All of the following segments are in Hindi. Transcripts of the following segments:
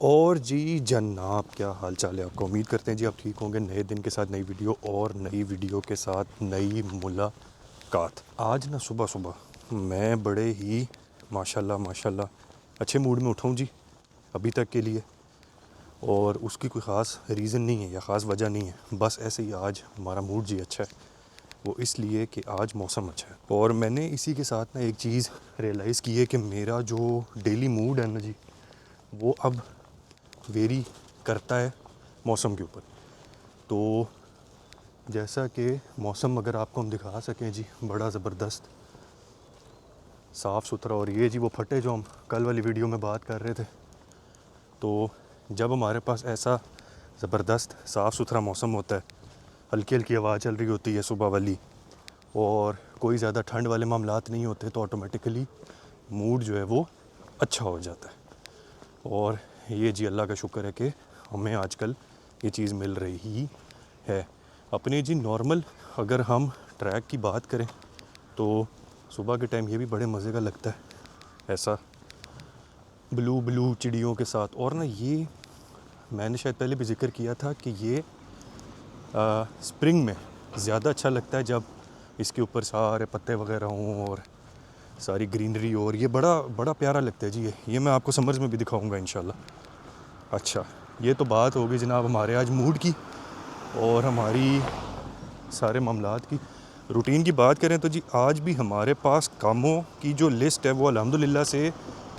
और जी जनाब, क्या हाल चाल है आपका? उम्मीद करते हैं जी आप ठीक होंगे। नए दिन के साथ नई वीडियो और नई वीडियो के साथ नई मुलाकात। आज ना सुबह सुबह मैं बड़े ही माशाल्लाह माशाल्लाह अच्छे मूड में उठा हूँ जी अभी तक के लिए। और उसकी कोई ख़ास रीज़न नहीं है या ख़ास वजह नहीं है, बस ऐसे ही आज हमारा मूड जी अच्छा है। वो इसलिए कि आज मौसम अच्छा है। और मैंने इसी के साथ ना एक चीज़ रियलाइज़ की है कि मेरा जो डेली मूड है ना जी, वो अब वेरी करता है मौसम के ऊपर। तो जैसा कि मौसम अगर आपको हम दिखा सकें जी, बड़ा ज़बरदस्त साफ़ सुथरा। और ये जी वो फटे जो हम कल वाली वीडियो में बात कर रहे थे। तो जब हमारे पास ऐसा ज़बरदस्त साफ़ सुथरा मौसम होता है, हल्की हल्की हवा चल रही होती है सुबह वाली, और कोई ज़्यादा ठंड वाले मामलात नहीं होते, तो ऑटोमेटिकली मूड जो है वो अच्छा हो जाता है। और ये जी अल्लाह का शुक्र है कि हमें आजकल ये चीज़ मिल रही है। अपने जी नॉर्मल अगर हम ट्रैक की बात करें तो सुबह के टाइम ये भी बड़े मज़े का लगता है, ऐसा ब्लू ब्लू चिड़ियों के साथ। और ना ये मैंने शायद पहले भी जिक्र किया था कि ये स्प्रिंग में ज़्यादा अच्छा लगता है, जब इसके ऊपर सारे पत्ते वगैरह हों और सारी ग्रीनरी, और ये बड़ा बड़ा प्यारा लगता है जी। ये मैं आपको समर्स में भी दिखाऊंगा इंशाल्लाह। अच्छा, ये तो बात होगी जनाब हमारे आज मूड की और हमारी सारे मामलात की। रूटीन की बात करें तो जी आज भी हमारे पास कामों की जो लिस्ट है वो अल्हम्दुलिल्लाह से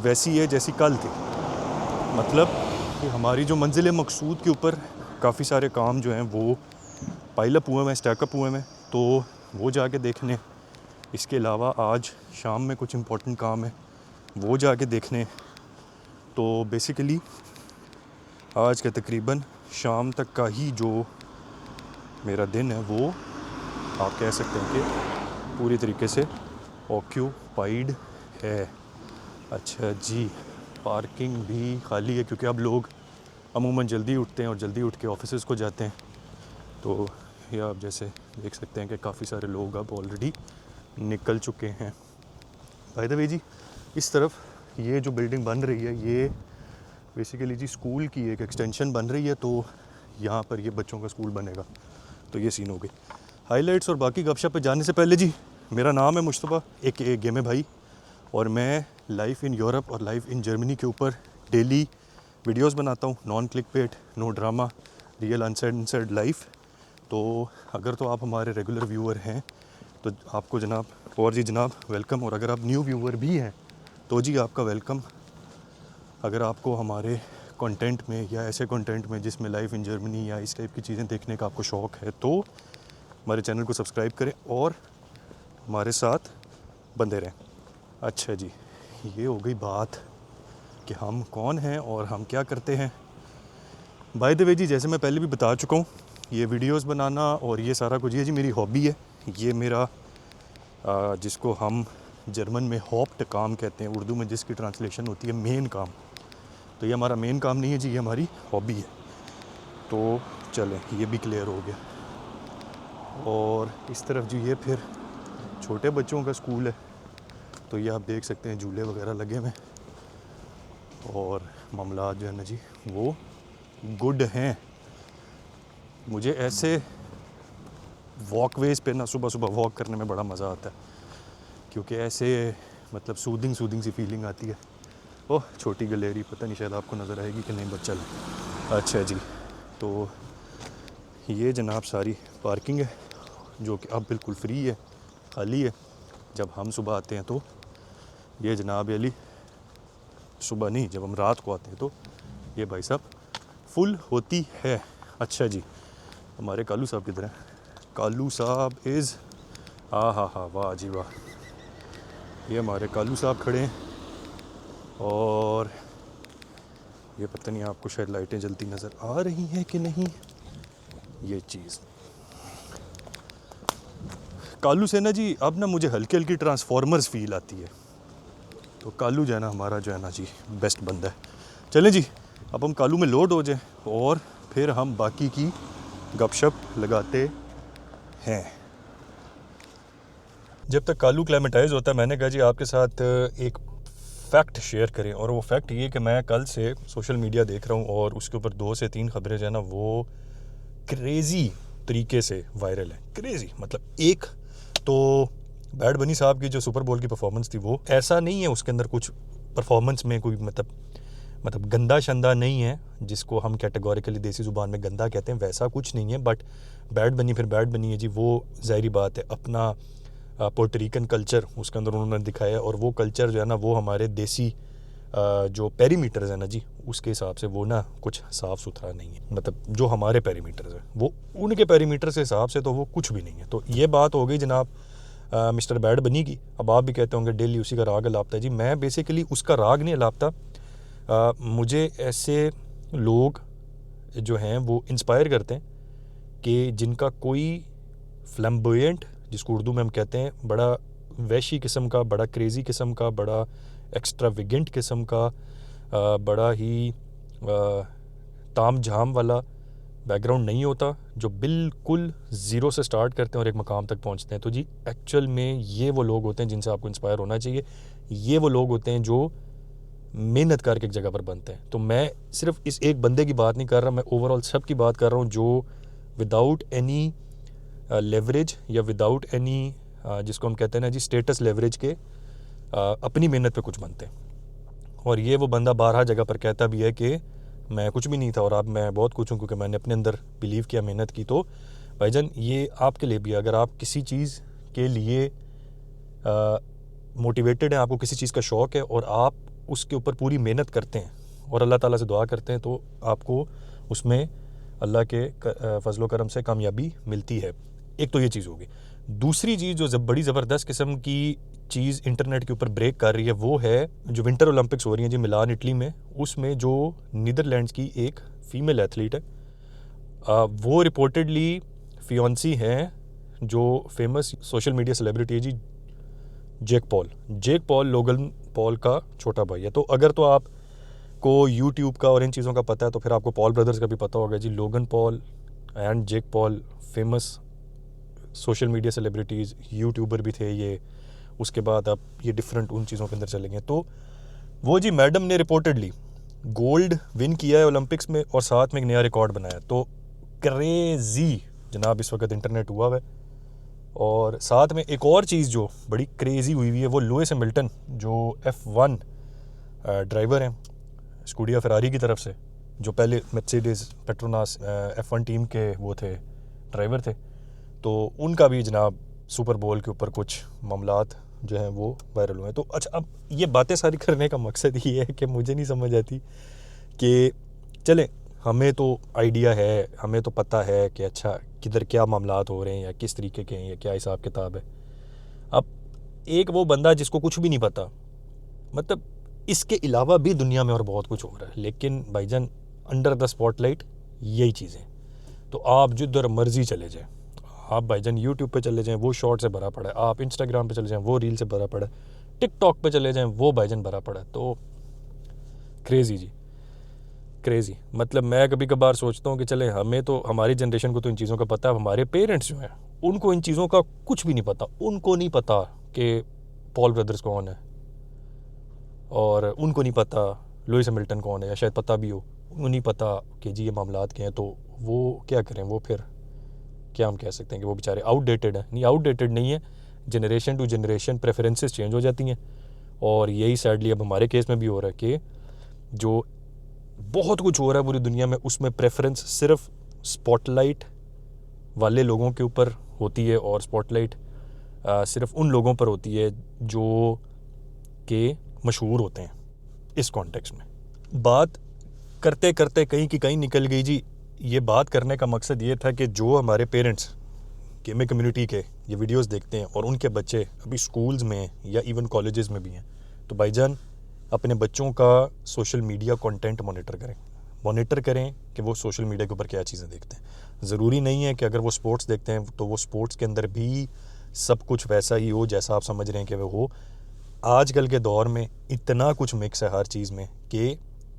वैसी है जैसी कल थी। मतलब कि हमारी जो मंजिल मकसूद के ऊपर काफ़ी सारे काम जो हैं वो पाइलअप हुए हैं, स्टैकअप हुए हैं, तो वो जाके देखने। इसके अलावा आज शाम में कुछ इम्पोर्टेंट काम है, वो जाके देखने। तो बेसिकली आज के तकरीबन शाम तक का ही जो मेरा दिन है वो आप कह सकते हैं कि पूरी तरीके से ऑक्यूपाइड है। अच्छा जी, पार्किंग भी खाली है क्योंकि अब लोग अमूमन जल्दी उठते हैं और जल्दी उठ के ऑफिसेज़ को जाते हैं। तो ये आप जैसे देख सकते हैं कि काफ़ी सारे लोग अब ऑलरेडी निकल चुके हैं। बाय द वे जी, इस तरफ ये जो बिल्डिंग बन रही है ये बेसिकली जी स्कूल की एक एक्सटेंशन बन रही है, तो यहाँ पर ये बच्चों का स्कूल बनेगा। तो ये सीन हो गई। हाइलाइट्स और बाकी गपशप पे जाने से पहले जी, मेरा नाम है मुश्तबा एक गेमे भाई, और मैं लाइफ इन यूरोप और लाइफ इन जर्मनी के ऊपर डेली वीडियोस बनाता हूँ। Non clickbait, no drama, real uncensored life. तो अगर तो आप हमारे रेगुलर व्यूअर हैं तो आपको जनाब, और जी जनाब वेलकम। और अगर आप न्यू व्यूअर भी हैं तो जी आपका वेलकम। अगर आपको हमारे कंटेंट में या ऐसे कंटेंट में जिसमें लाइफ इन जर्मनी या इस टाइप की चीज़ें देखने का आपको शौक़ है तो हमारे चैनल को सब्सक्राइब करें और हमारे साथ बंधे रहें। अच्छा जी, ये हो गई बात कि हम कौन हैं और हम क्या करते हैं। बाय द वे जी, जैसे मैं पहले भी बता चुका हूँ, ये वीडियोस बनाना और ये सारा कुछ ये जी मेरी हॉबी है। ये मेरा जिसको हम जर्मन में हॉप्ट काम कहते हैं, उर्दू में जिसकी ट्रांसलेशन होती है मेन काम। तो ये हमारा मेन काम नहीं है जी, ये हमारी हॉबी है। तो चलें, ये भी क्लियर हो गया। और इस तरफ जी ये फिर छोटे बच्चों का स्कूल है, तो ये आप देख सकते हैं झूले वगैरह लगे हुए हैं और मामला जो है ना जी वो गुड हैं। मुझे ऐसे वॉकवेज़ पे ना सुबह सुबह वॉक करने में बड़ा मज़ा आता है, क्योंकि ऐसे मतलब सूदिंग सी फीलिंग आती है। ओह छोटी गलेरी, पता नहीं शायद आपको नज़र आएगी कि नहीं, बच्चा। अच्छा जी, तो ये जनाब सारी पार्किंग है जो कि अब बिल्कुल फ्री है, खाली है। जब हम सुबह आते हैं तो ये जनाब अली, सुबह नहीं, जब हम रात को आते हैं तो ये भाई साहब फुल होती है। अच्छा जी, हमारे कालू साहब किधर हैं? कालू साहब इज़ हा, वाह जी वाह, ये हमारे कालू साहब खड़े हैं। और ये पता नहीं आपको शायद लाइटें जलती नज़र आ रही हैं कि नहीं, ये चीज़ कालू से ना जी अब ना मुझे हल्की हल्की ट्रांसफॉर्मर्स फील आती है। तो कालू जो है ना हमारा जो है ना जी बेस्ट बंदा है। चलें जी, अब हम कालू में लोड हो जाए और फिर हम बाकी की गपशप लगाते हैं। जब तक कालू क्लेमेटाइज होता है, मैंने कहा जी आपके साथ एक फैक्ट शेयर करें। और वो फैक्ट ये कि मैं कल से सोशल मीडिया देख रहा हूँ और उसके ऊपर 2 से 3 खबरें जो है ना वो क्रेज़ी तरीके से वायरल है। क्रेज़ी मतलब एक तो बैड बनी साहब की जो सुपर बोल की परफॉर्मेंस थी, वो ऐसा नहीं है उसके अंदर कुछ परफॉर्मेंस में कोई मतलब गंदा शंदा नहीं है, जिसको हम कैटेगोरिकली देसी ज़ुबान में गंदा कहते हैं, वैसा कुछ नहीं है। बट बैड बनी फिर बैड बनी है जी, वो ज़ाहिरी बात है अपना पोर्टरिकन कल्चर उसके अंदर उन्होंने दिखाया। और वो कल्चर जो है ना वो हमारे देसी जो पेरीमीटर्स है ना जी, उसके हिसाब से वो ना कुछ साफ़ सुथरा नहीं है। मतलब जो हमारे पेरीमीटर्स है वो उनके पेरीमीटर के हिसाब से तो वो कुछ भी नहीं है। तो ये बात हो गई जनाब मिस्टर बैड बनी की। अब आप भी कहते होंगे डेली उसी का राग अलापता है जी, मैं बेसिकली उसका राग नहीं अलापता। मुझे ऐसे लोग जो हैं वो इंस्पायर करते हैं कि जिनका कोई फ्लैम्बोयेंट, जिसको उर्दू में हम कहते हैं बड़ा वैशी किस्म का, बड़ा क्रेज़ी किस्म का, बड़ा एक्स्ट्राविगेंट किस्म का, बड़ा ही ताम झाम वाला बैकग्राउंड नहीं होता, जो बिल्कुल ज़ीरो से स्टार्ट करते हैं और एक मकाम तक पहुंचते हैं। तो जी एक्चुअल में ये वो लोग होते हैं जिनसे आपको इंस्पायर होना चाहिए। ये वो लोग होते हैं जो मेहनत करके एक जगह पर बनते हैं। तो मैं सिर्फ इस एक बंदे की बात नहीं कर रहा, मैं ओवरऑल सब की बात कर रहा हूँ जो विदाउट एनी लेवरेज या विदाउट एनी जिसको हम कहते हैं ना जी स्टेटस लेवरेज के अपनी मेहनत पे कुछ बनते हैं। और ये वो बंदा 12 जगह पर कहता भी है कि मैं कुछ भी नहीं था और अब मैं बहुत कुछ हूँ क्योंकि मैंने अपने अंदर बिलीव किया, मेहनत की। तो भाईजान ये आपके लिए भी, अगर आप किसी चीज़ के लिए मोटिवेटेड हैं, आपको किसी चीज़ का शौक़ है और आप उसके ऊपर पूरी मेहनत करते हैं और अल्लाह ताला से दुआ करते हैं, तो आपको उसमें अल्लाह के फजलो करम से कामयाबी मिलती है। एक तो ये चीज़ होगी। दूसरी चीज़ जो बड़ी ज़बरदस्त किस्म की चीज़ इंटरनेट के ऊपर ब्रेक कर रही है वो है जो विंटर ओलंपिक्स हो रही हैं जी मिलान इटली में। उसमें जो नीदरलैंड्स की एक फ़ीमेल एथलीट है, वो रिपोर्टेडली फियांसी हैं जो फेमस सोशल मीडिया सेलिब्रिटी है जी जेक पॉल लोगन पॉल का छोटा भाई है। तो अगर तो आपको यूट्यूब का और इन चीज़ों का पता है तो फिर आपको पॉल ब्रदर्स का भी पता होगा जी। Logan Paul and Jake Paul famous social media celebrities, youtuber भी थे ये। उसके बाद अब ये डिफरेंट उन चीज़ों के अंदर चलेंगे। तो वो जी मैडम ने रिपोर्टेडली गोल्ड विन किया है ओलंपिक्स में और साथ में एक नया रिकॉर्ड बनाया। तो क्रेज़ी जनाब इस वक्त इंटरनेट हुआ है। और साथ में एक और चीज़ जो बड़ी क्रेज़ी हुई है वो लुइस हैमिल्टन जो F1 ड्राइवर हैं स्कूडिया फरारी की तरफ से, जो पहले मर्सिडीज़ पेट्रोनास F1 टीम के वो थे, ड्राइवर थे। तो उनका भी जनाब सुपर बोल के ऊपर कुछ मामलात जो हैं वो वायरल हुए हैं। तो अच्छा, अब ये बातें सारी करने का मकसद ये है कि मुझे नहीं समझ आती कि चले हमें तो आइडिया है, हमें तो पता है कि अच्छा किधर क्या मामलात हो रहे हैं या किस तरीके के हैं या क्या हिसाब किताब है। अब एक वो बंदा जिसको कुछ भी नहीं पता, मतलब इसके अलावा भी दुनिया में और बहुत कुछ हो रहा है, लेकिन भाईजान अंडर द स्पॉटलाइट यही चीज़ें। तो आप जिधर मर्जी चले जाएं, आप भाईजान यूट्यूब पे चले जाएं वो शॉर्ट से भरा पड़ा है, आप इंस्टाग्राम पे चले जाएं वो रील से भरा पड़ा है, टिकटॉक पे चले जाएं वो भाईजान भरा पड़ा है। तो क्रेज़ी जी, क्रेज़ी। मतलब मैं कभी कभार सोचता हूँ कि चले हमें तो, हमारी जनरेशन को तो इन चीज़ों का पता है, हमारे पेरेंट्स जो हैं उनको इन चीज़ों का कुछ भी नहीं पता। उनको नहीं पता कि पॉल ब्रदर्स कौन है और उनको नहीं पता लुइस हैमिल्टन कौन है, या शायद पता भी हो, उनको नहीं पता कि जी ये मामलात क्या हैं। तो वो क्या करें, वो फिर क्या हम कह सकते हैं कि वो बेचारे आउटडेटेड हैं। नहीं, आउटडेटेड नहीं है, generation to generation preferences change हो जाती हैं। और यही सैडली अब हमारे केस में भी हो रहा है कि जो बहुत कुछ हो रहा है पूरी दुनिया में उसमें प्रेफरेंस सिर्फ स्पॉटलाइट वाले लोगों के ऊपर होती है और स्पॉटलाइट सिर्फ उन लोगों पर होती है जो कि मशहूर होते हैं। इस कॉन्टेक्स्ट में बात करते करते कहीं की कहीं निकल गई जी। ये बात करने का मकसद ये था कि जो हमारे पेरेंट्स गेमिंग कम्युनिटी के ये वीडियोस देखते हैं और उनके बच्चे अभी स्कूल्स में या इवन कॉलेजेस में भी हैं, तो भाईजान अपने बच्चों का सोशल मीडिया कंटेंट मॉनिटर करें कि वो सोशल मीडिया के ऊपर क्या चीज़ें देखते हैं। ज़रूरी नहीं है कि अगर वो स्पोर्ट्स देखते हैं तो वो स्पोर्ट्स के अंदर भी सब कुछ वैसा ही हो जैसा आप समझ रहे हैं कि वो हो। आजकल के दौर में इतना कुछ मिक्स है हर चीज़ में कि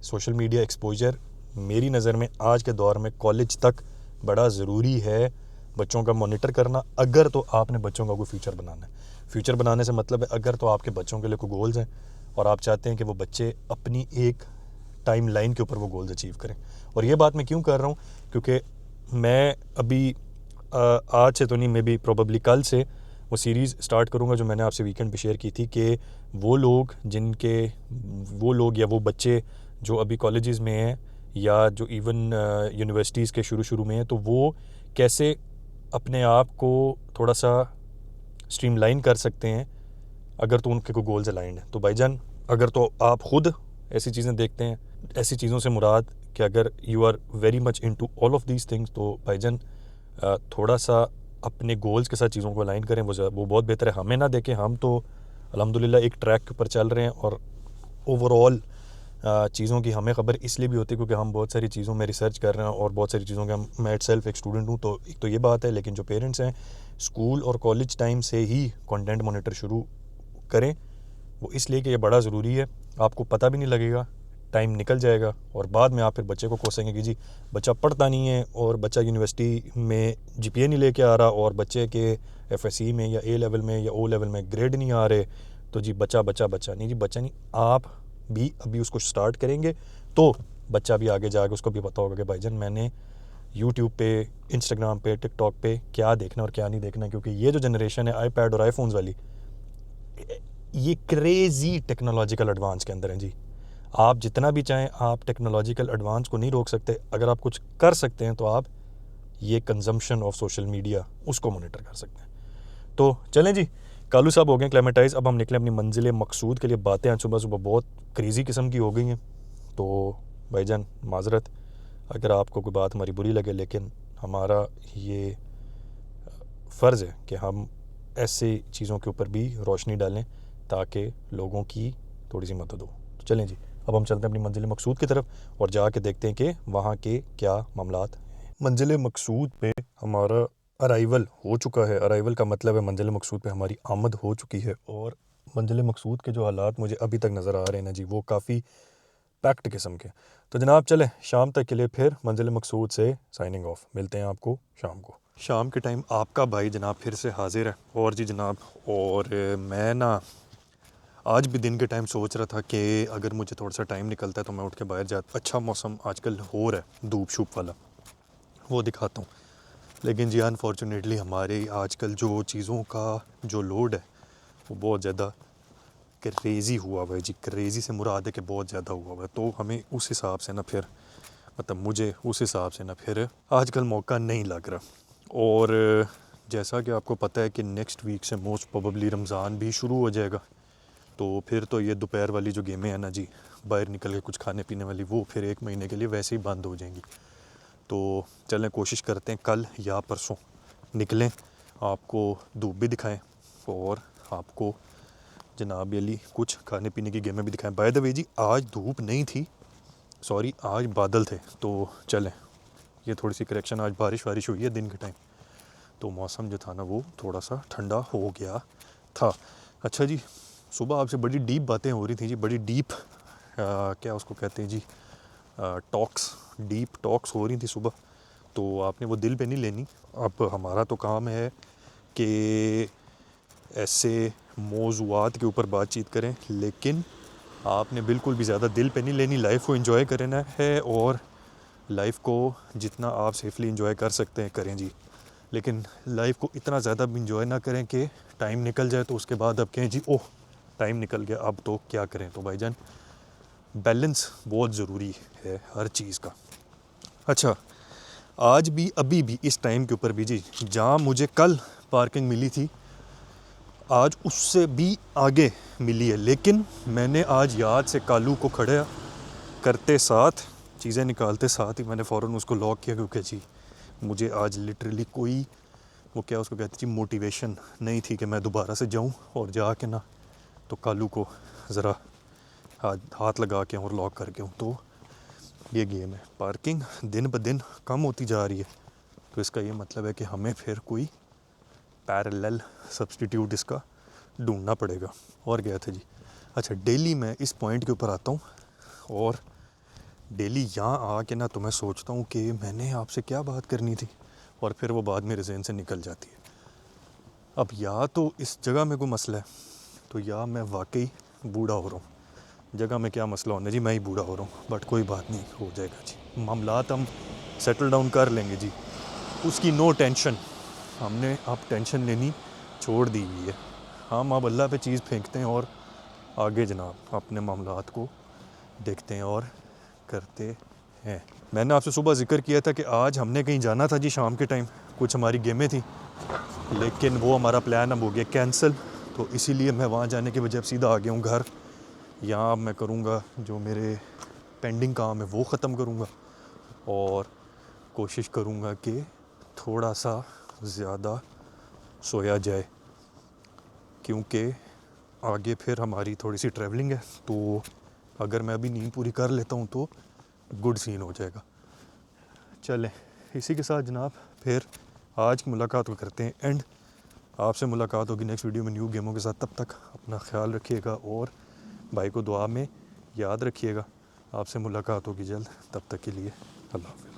सोशल मीडिया एक्सपोजर मेरी नज़र में आज के दौर में कॉलेज तक बड़ा ज़रूरी है बच्चों का मॉनिटर करना। अगर तो आपने बच्चों का कोई फ्यूचर बनाना है, फ्यूचर बनाने से मतलब है अगर तो आपके बच्चों के लिए कोई गोल्स हैं और आप चाहते हैं कि वो बच्चे अपनी एक टाइम लाइन के ऊपर वो गोल्स अचीव करें। और ये बात मैं क्यों कर रहा हूँ, क्योंकि मैं अभी आज से तो नहीं, मे बी प्रोबेबली कल से वो सीरीज़ स्टार्ट करूँगा जो मैंने आपसे वीकेंड पे शेयर की थी कि वो लोग या वो बच्चे जो अभी कॉलेजेस में हैं या जो इवन यूनिवर्सिटीज़ के शुरू में हैं, तो वो कैसे अपने आप को थोड़ा सा स्ट्रीमलाइन कर सकते हैं अगर तो उनके कोई गोल्स अलाइंड हैं। तो भाईजान, अगर तो आप ख़ुद ऐसी चीज़ें देखते हैं, ऐसी चीज़ों से मुराद कि अगर you are very much into all of these things, तो भाईजान थोड़ा सा अपने गोल्स के साथ चीज़ों को अलाइन करें, वो बहुत बेहतर है। हमें ना देखें, हम तो अल्हम्दुलिल्लाह एक ट्रैक के ऊपर चल रहे हैं और ओवरऑल चीज़ों की हमें ख़बर इसलिए भी होती है क्योंकि हम बहुत सारी चीज़ों में रिसर्च कर रहे हैं और बहुत सारी चीज़ों के मैं सेल्फ एक स्टूडेंट हूँ, तो एक तो ये बात है। लेकिन जो पेरेंट्स हैं, स्कूल और कॉलेज टाइम से ही कंटेंट मॉनिटर शुरू करें, वो इसलिए कि ये बड़ा ज़रूरी है। आपको पता भी नहीं लगेगा, टाइम निकल जाएगा और बाद में आप फिर बच्चे को कोसेंगे कि जी बच्चा पढ़ता नहीं है और बच्चा यूनिवर्सिटी में जीपीए नहीं लेके आ रहा और बच्चे के एफएससी में या ए लेवल में या ओ लेवल में ग्रेड नहीं आ रहे, तो जी बच्चा नहीं, जी बच्चा नहीं। आप भी अभी उसको स्टार्ट करेंगे तो बच्चा भी आगे जाके उसको भी पता होगा कि भाईजान मैंने यूट्यूब पे, इंस्टाग्राम पे, टिकटॉक पे क्या देखना और क्या नहीं देखना। क्योंकि ये जो जनरेशन है आईपैड और आईफोन्स वाली, ये क्रेज़ी टेक्नोलॉजिकल एडवांस के अंदर हैं जी। आप जितना भी चाहें, आप टेक्नोलॉजिकल एडवांस को नहीं रोक सकते। अगर आप कुछ कर सकते हैं तो आप ये कंजम्पशन ऑफ सोशल मीडिया उसको मॉनिटर कर सकते हैं। तो चलें जी, कालू साहब हो गए क्लेमेटाइज, अब हम निकले अपनी मंजिल मकसूद के लिए। बातें आज सुबह सुबह बहुत क्रेज़ी किस्म की हो गई हैं, तो भाईजान माजरत अगर आपको कोई बात हमारी बुरी लगे, लेकिन हमारा ये फ़र्ज़ है कि हम ऐसे चीज़ों के ऊपर भी रोशनी डालें ताकि लोगों की थोड़ी सी मदद हो। तो चलें जी, अब हम चलते हैं अपनी मंजिल मकसूद की तरफ और जाके देखते हैं कि वहाँ के क्या मामलात हैं। मंजिल मकसूद पे हमारा अराइवल हो चुका है। अराइवल का मतलब है मंजिल मकसूद पे हमारी आमद हो चुकी है। और मंजिल मकसूद के जो हालात मुझे अभी तक नज़र आ रहे हैं ना जी, वो काफ़ी पैक्ड किस्म के। तो जनाब चलें, शाम तक के लिए फिर मंजिल मकसूद से साइनिंग ऑफ। मिलते हैं आपको शाम को। शाम के टाइम आपका भाई जनाब फिर से हाजिर है। और जी जनाब, और मैं ना आज भी दिन के टाइम सोच रहा था कि अगर मुझे थोड़ा सा टाइम निकलता है तो मैं उठ के बाहर जाता। अच्छा मौसम आजकल हो रहा है, धूप शूप वाला, वो दिखाता हूँ। लेकिन जी अनफॉर्चुनेटली हमारे आजकल जो चीज़ों का जो लोड है वो बहुत ज़्यादा क्रेज़ी हुआ हुआ है जी। क्रेज़ी से मुराद है कि बहुत ज़्यादा हुआ हुआ है। तो हमें उस हिसाब से ना फिर मुझे उस हिसाब से ना फिर आजकल मौका नहीं लग रहा। और जैसा कि आपको पता है कि नेक्स्ट वीक से मोस्ट प्रोबेबली रमज़ान भी शुरू हो जाएगा, तो फिर तो ये दोपहर वाली जो गेमें हैं ना जी, बाहर निकल के कुछ खाने पीने वाली, वो फिर 1 महीने के लिए वैसे ही बंद हो जाएंगी। तो चलें, कोशिश करते हैं कल या परसों निकलें, आपको धूप भी दिखाएं और आपको जनाब अली कुछ खाने पीने की गेमें भी दिखाएं। बाय द वे जी, आज धूप नहीं थी, सॉरी, आज बादल थे। तो चलें, ये थोड़ी सी करेक्शन, आज बारिश हुई है दिन के टाइम, तो मौसम जो था ना वो थोड़ा सा ठंडा हो गया था। अच्छा जी, सुबह आपसे बड़ी डीप बातें हो रही थी जी, बड़ी डीप क्या उसको कहते हैं जी, डीप टॉक्स हो रही थी सुबह। तो आपने वो दिल पे नहीं लेनी। अब हमारा तो काम है कि ऐसे मौज़ूआत के ऊपर बातचीत करें, लेकिन आपने बिल्कुल भी ज़्यादा दिल पे नहीं लेनी। लाइफ को एंजॉय करना है और लाइफ को जितना आप सेफली एंजॉय कर सकते हैं करें जी। लेकिन लाइफ को इतना ज़्यादा भी एंजॉय ना करें कि टाइम निकल जाए तो उसके बाद अब कहें जी ओह टाइम निकल गया, अब तो क्या करें। तो भाईजान, बैलेंस बहुत ज़रूरी है हर चीज़ का। अच्छा, आज भी अभी भी इस टाइम के ऊपर भी जी, जहाँ मुझे कल पार्किंग मिली थी आज उससे भी आगे मिली है। लेकिन मैंने आज याद से कालू को खड़ा करते साथ, चीज़ें निकालते साथ ही मैंने फ़ौरन उसको लॉक किया, क्योंकि जी मुझे आज लिटरली कोई वो क्या उसको कहते जी मोटिवेशन नहीं थी कि मैं दोबारा से जाऊं और जाके ना तो कालू को ज़रा हाथ लगा के और लॉक करके हूँ। तो ये गेम है। पार्किंग दिन ब दिन कम होती जा रही है, तो इसका ये मतलब है कि हमें फिर कोई पैरेलल सब्स्टिट्यूट इसका ढूंढना पड़ेगा। और गया था जी। अच्छा, डेली मैं इस पॉइंट के ऊपर आता हूँ और डेली यहाँ आके ना तो मैं सोचता हूँ कि मैंने आपसे क्या बात करनी थी, और फिर वो बात मेरे ज़हन से निकल जाती है। अब या तो इस जगह में कोई मसला है, तो या मैं वाकई बूढ़ा हो रहा हूँ। जगह में क्या मसला होना जी, मैं ही बूढ़ा हो रहा हूँ, बट कोई बात नहीं, हो जाएगा जी। मामलात हम सेटल डाउन कर लेंगे जी, उसकी नो टेंशन। हमने अब टेंशन लेनी छोड़ दी हुई है। हम अब अल्लाह पे चीज़ फेंकते हैं और आगे जनाब अपने मामलात को देखते हैं और करते हैं। मैंने आपसे सुबह ज़िक्र किया था कि आज हमने कहीं जाना था जी, शाम के टाइम कुछ हमारी गेमें थी, लेकिन वो हमारा प्लान अब हो गया कैंसिल। तो इसीलिए मैं वहाँ जाने के बजाय सीधा आ गया हूँ घर। यहाँ अब मैं करूँगा जो मेरे पेंडिंग काम है वो ख़त्म करूँगा और कोशिश करूँगा कि थोड़ा सा ज़्यादा सोया जाए, क्योंकि आगे फिर हमारी थोड़ी सी ट्रैवलिंग है। तो अगर मैं अभी नींद पूरी कर लेता हूँ तो गुड सीन हो जाएगा। चलें, इसी के साथ जनाब फिर आज की मुलाकात को करते हैं एंड। आपसे मुलाकात होगी नेक्स्ट वीडियो में न्यू गेमों के साथ। तब तक अपना ख्याल रखिएगा और भाई को दुआ में याद रखिएगा। आपसे मुलाकात होगी जल्द, तब तक के लिए अल्लाह हाफ़िज़।